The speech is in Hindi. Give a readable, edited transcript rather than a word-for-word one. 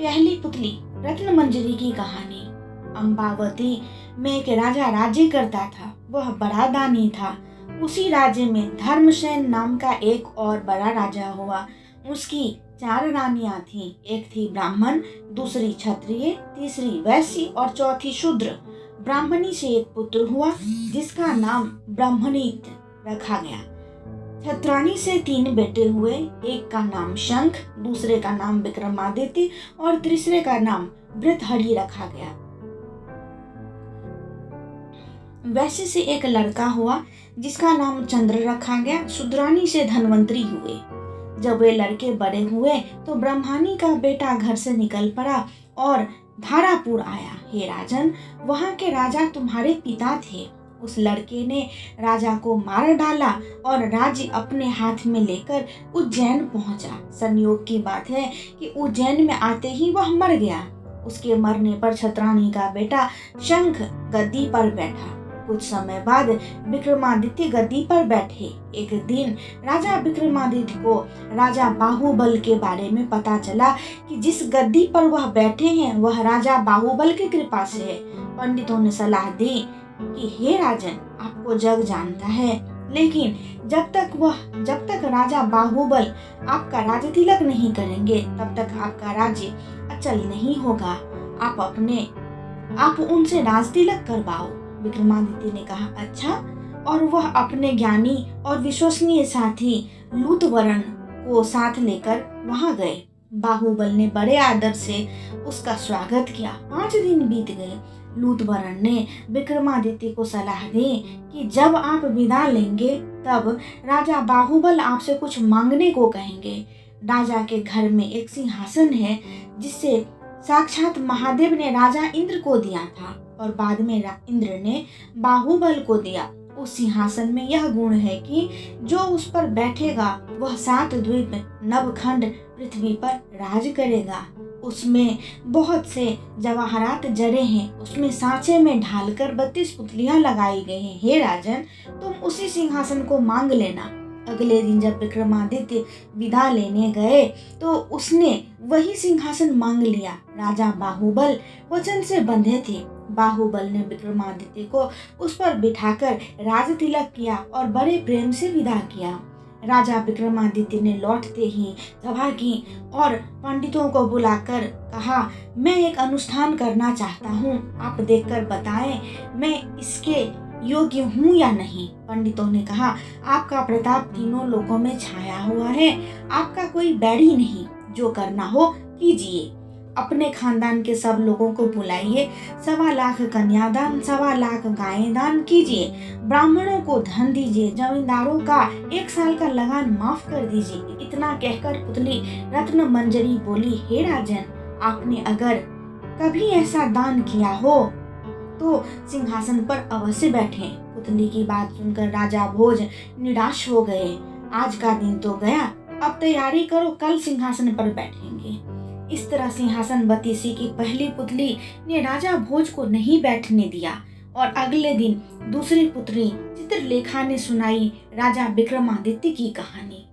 पहली पुतली रत्न मंजरी की कहानी। अम्बावती में एक राजा राज्य करता था। वह बड़ा दानी था। उसी राज्य में धर्मसेन नाम का एक और बड़ा राजा हुआ। उसकी 4 रानियां थीं। एक थी ब्राह्मण, दूसरी क्षत्रिय, तीसरी वैश्य और चौथी शूद्र। ब्राह्मणी से एक पुत्र हुआ जिसका नाम ब्रह्मणित रखा गया। क्षत्राणी से 3 बेटे हुए। एक का नाम शंख, दूसरे का नाम विक्रमादित्य और तीसरे का नाम भृतहरि रखा गया। वैश्य से एक लड़का हुआ जिसका नाम चंद्र रखा गया। शूद्राणी से धन्वंतरी हुए। जब वे लड़के बड़े हुए तो ब्रह्मणी का बेटा घर से निकल पड़ा और धारापुर आया। हे राजन, वहाँ के राजा तुम्हारे पिता थे। उस लड़के ने राजा को मार डाला और राज्य अपने हाथ में लेकर उज्जैन पहुंचा। संयोग की बात है कि उज्जैन में आते ही वह मर गया। उसके मरने पर क्षत्राणी का बेटा शंख गद्दी पर बैठा। कुछ समय बाद विक्रमादित्य गद्दी पर बैठे। एक दिन राजा विक्रमादित्य को राजा बाहुबल के बारे में पता चला कि जिस गद्दी पर वह बैठे हैं वह राजा बाहुबल की कृपा से है। पंडितों ने सलाह दी कि हे राजन, आपको जग जानता है, लेकिन जब तक राजा बाहुबल आपका राज्य तिलक नहीं करेंगे तब तक आपका राज्य अचल नहीं होगा। आप उनसे राज तिलक करवाओ। विक्रमादित्य ने कहा, अच्छा। और वह अपने ज्ञानी और विश्वसनीय साथी लूतवरण को साथ लेकर वहां गए। बाहुबल ने बड़े आदर से उसका स्वागत किया। 5 दिन बीत गए। लूतवरण ने विक्रमादित्य को सलाह दी कि जब आप विदा लेंगे तब राजा बाहुबल आपसे कुछ मांगने को कहेंगे। राजा के घर में एक सिंहासन है जिसे साक्षात महादेव ने राजा इंद्र को दिया था और बाद में इंद्र ने बाहुबल को दिया। उस सिंहासन में यह गुण है कि जो उस पर बैठेगा वह 7 द्वीप नवखंड पृथ्वी पर राज करेगा। उसमें बहुत से जवाहरात जड़े हैं। उसमें सांचे में ढालकर 32 पुतलियां लगाई गई हैं। हे राजन, तुम उसी सिंहासन को मांग लेना। अगले दिन जब विक्रमादित्य विदा लेने गए तो उसने वही सिंहासन मांग लिया। राजा बाहुबल वचन से बंधे थे। बाहुबल ने विक्रमादित्य को उस पर बिठाकर राज तिलक किया और बड़े प्रेम से विदा किया। राजा विक्रमादित्य ने लौटते ही सभा की और पंडितों को बुलाकर कहा, मैं एक अनुष्ठान करना चाहता हूँ। आप देखकर बताएं मैं इसके योग्य हूँ या नहीं। पंडितों ने कहा, आपका प्रताप तीनों लोकों में छाया हुआ है। आपका कोई बैरी नहीं। जो करना हो कीजिए। अपने खानदान के सब लोगों को बुलाइए। 1.25 लाख कन्यादान, 1.25 लाख गायें दान कीजिए। ब्राह्मणों को धन दीजिए। जमींदारों का 1 साल का लगान माफ कर दीजिए। इतना कहकर पुतली रत्न मंजरी बोली, हे राजन, आपने अगर कभी ऐसा दान किया हो तो सिंहासन पर अवश्य बैठें। पुतली की बात सुनकर राजा भोज निराश हो गए। आज का दिन तो गया, अब तैयारी करो, कल सिंहासन पर बैठेंगे। इस तरह सिंहासनवती सी की पहली पुतली ने राजा भोज को नहीं बैठने दिया और अगले दिन दूसरी पुत्री चित्रलेखा ने सुनाई राजा विक्रमादित्य की कहानी।